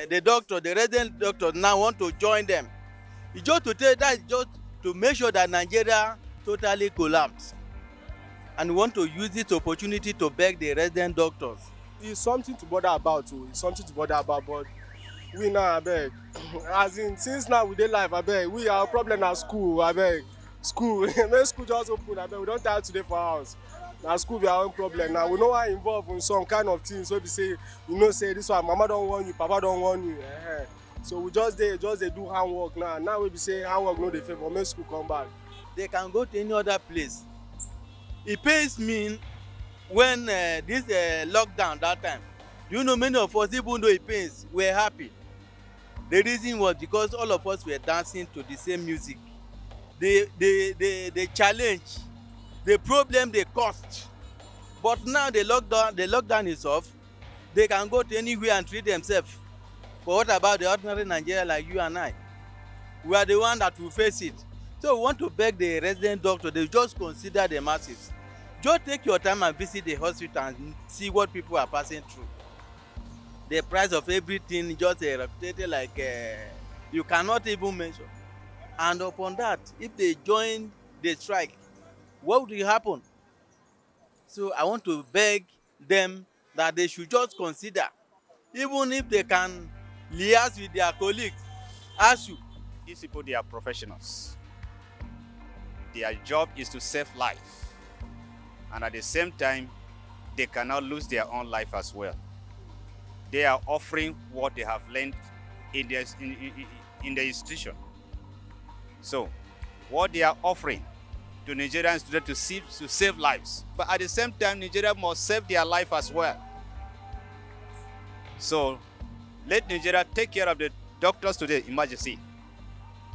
The doctor, the resident doctor now want to join them. It's just to tell that, just to make sure that Nigeria totally collapse. And we want to use this opportunity to beg the resident doctors. It's something to bother about too. It's something to bother about, but we now abeg. As in, since now we dey life abeg, we our problem na school abeg. School, make school just open abeg. We don tire today for house. Na school be our own problem now. We no wan involve in some kind of things wey be say you know say this one mama don warn you, papa don warn you. So we just dey do handwork now. Now we be say handwork no dey favour, make school come back. They can go to any other place. It pains me when this lockdown that time. You know, many of us, even though it pains, were happy. The reason was because all of us were dancing to the same music. The challenge, the problem they caused. But now the lockdown is off. They can go to anywhere and treat themselves. But what about the ordinary Nigerian like you and I? We are the one that will face it. So we want to beg the resident doctor, they just consider the masses. Just take your time and visit the hospital and see what people are passing through. The price of everything just reputed like you cannot even mention. And upon that, if they join the strike, what will happen? So I want to beg them that they should just consider, even if they can liaise with their colleagues, ASU. These people, they are professionals. Their job is to save life. And at the same time, they cannot lose their own life as well. They are offering what they have learned in the institution. So, what they are offering to Nigerians today to save lives. But at the same time, Nigeria must save their life as well. So, let Nigeria take care of the doctors today, emergency.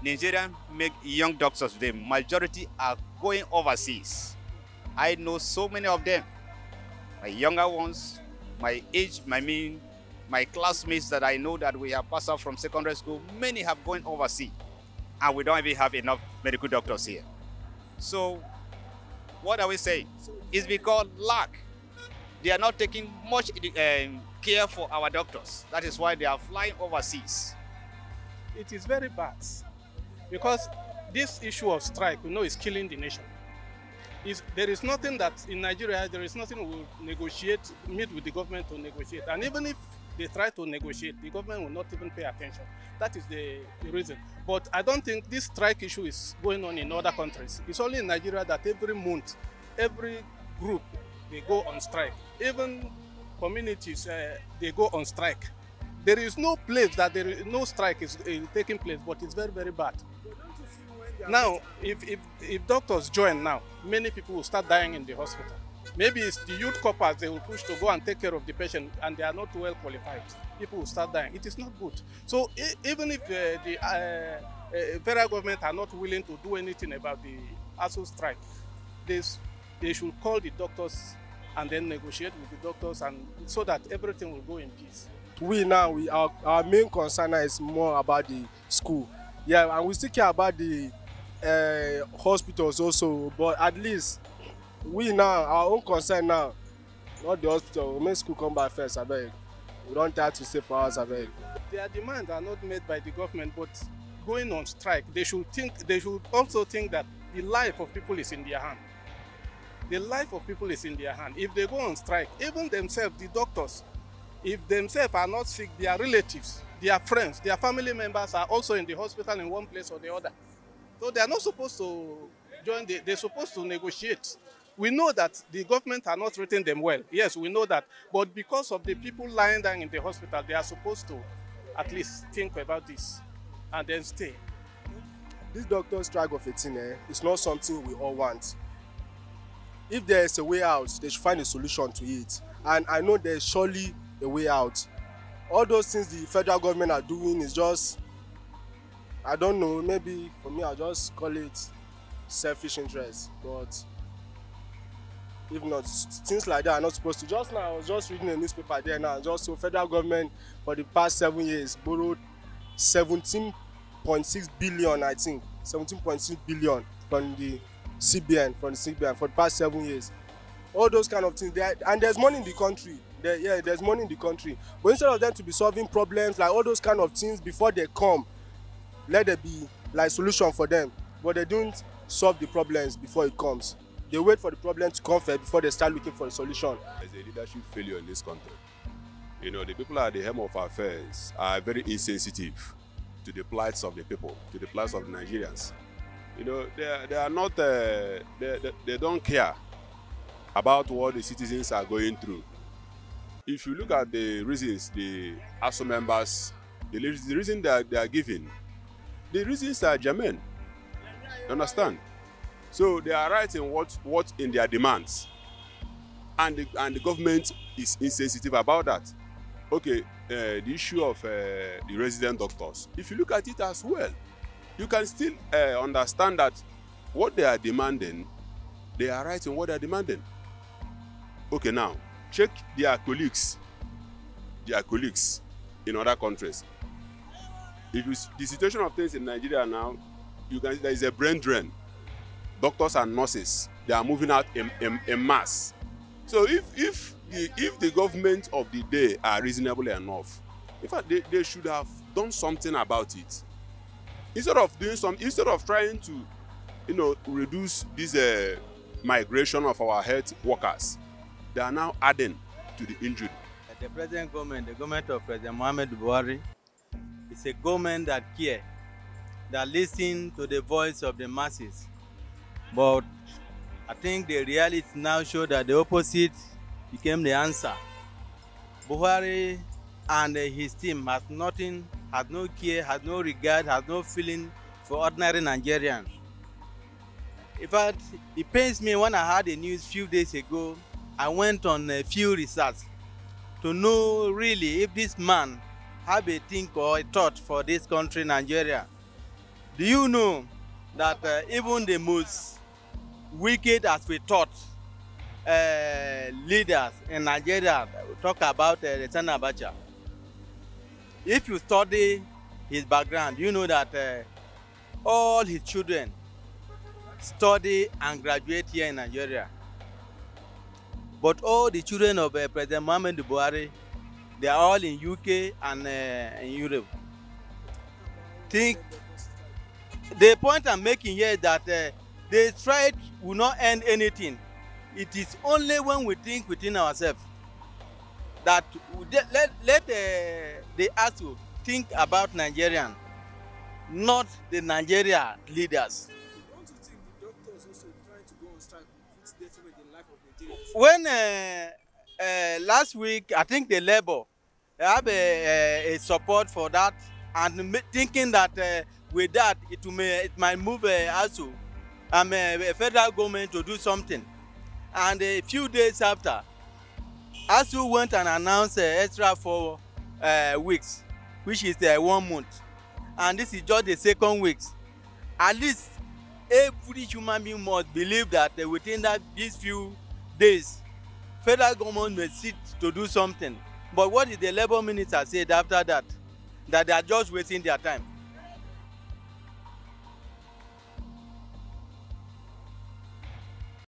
Nigeria make young doctors today. Majority are going overseas. I know so many of them. My younger ones, my age, my classmates that I know that we have passed out from secondary school, many have gone overseas. And we don't even have enough medical doctors here. So, what are we saying? It's because lack. They are not taking much care for our doctors. That is why they are flying overseas. It is very bad because this issue of strike, we know, is killing the nation. There is nothing that in Nigeria, there is nothing we will negotiate, meet with the government to negotiate. And even if they try to negotiate, the government will not even pay attention. That is the reason. But I don't think this strike issue is going on in other countries. It's only in Nigeria that every month, every group, they go on strike. Even communities, they go on strike. There is no place that there is no strike is taking place, but it's very, very bad. Now, if doctors join now, many people will start dying in the hospital. Maybe it's the youth corpers they will push to go and take care of the patient and they are not well qualified. People will start dying. It is not good. So even if the federal government are not willing to do anything about the ASU strike, they should call the doctors and then negotiate with the doctors, and so that everything will go in peace. We now, our main concern is more about the school. Yeah, and we still care about the hospitals also, but at least we now, our own concern now, not the hospital, we make school come back first, I beg. We don't try to stay for us, I beg. Their demands are not made by the government, but going on strike, they should also think that the life of people is in their hand. The life of people is in their hand. If they go on strike, even themselves, the doctors, if themselves are not sick, their relatives, their friends, their family members are also in the hospital in one place or the other. So they are not supposed to join, they're supposed to negotiate. We know that the government are not treating them well. Yes, we know that. But because of the people lying down in the hospital, they are supposed to at least think about this and then stay. This doctor strike of 18 is not something we all want. If there is a way out, they should find a solution to it. And I know there's surely a way out. All those things the federal government are doing is just, I don't know, maybe for me I'll just call it selfish interest. But if not, things like that are not supposed to. Just now, I was just reading a newspaper there now, just so federal government for the past 7 years borrowed 17.6 billion, I think, 17.6 billion from the CBN, for the past 7 years. All those kind of things, and there's money in the country. There's money in the country. But instead of them to be solving problems, like all those kind of things before they come, let there be like solution for them. But they don't solve the problems before it comes. They wait for the problem to come first before they start looking for a solution. There's a leadership failure in this country. You know, the people at the helm of affairs are very insensitive to the plights of the people, to the plights of the Nigerians. You know, they are not, they don't care about what the citizens are going through. If you look at the reasons the ASO members, the reason that they are giving, the reasons are germane. You understand? So they are right in what in their demands, and the government is insensitive about that. Okay, the issue of the resident doctors. If you look at it as well, you can still understand that what they are demanding, they are right in what they are demanding. Okay, now check their colleagues in other countries. If you see the situation of things in Nigeria now, you can see there is a brain drain. Doctors and nurses, they are moving out in mass. So if the government of the day are reasonable enough, in fact they should have done something about it. Instead of trying to, you know, reduce this migration of our health workers, they are now adding to the injury. The present government, the government of President Muhammad Buhari, is a government that cares, that listens to the voice of the masses. But I think the reality now shows that the opposite became the answer. Buhari and his team has nothing, has no care, has no regard, has no feeling for ordinary Nigerians. In fact, it pains me when I heard the news a few days ago. I went on a few research to know really if this man have a think or a thought for this country, Nigeria. Do you know that even the most wicked, as we thought, leaders in Nigeria, we talk about Sani Abacha. If you study his background, you know that all his children study and graduate here in Nigeria. But all the children of President Muhammad Buhari, they are all in UK and in Europe. Think the point I'm making here is that the strike will not end anything. It is only when we think within ourselves that let the ASU think about Nigerians, not the Nigeria leaders. Don't you think the doctors also trying to go on strike puts detriment in the life of Nigerians? When last week, I think the Labour have a support for that, and thinking that with that it might move ASU and a federal government to do something. And a few days after, ASU went and announced extra 4 weeks, which is 1 month. And this is just the second week. At least every human being must believe that within these few days, federal government may sit to do something. But what did the Labour Minister said after that? That they are just wasting their time.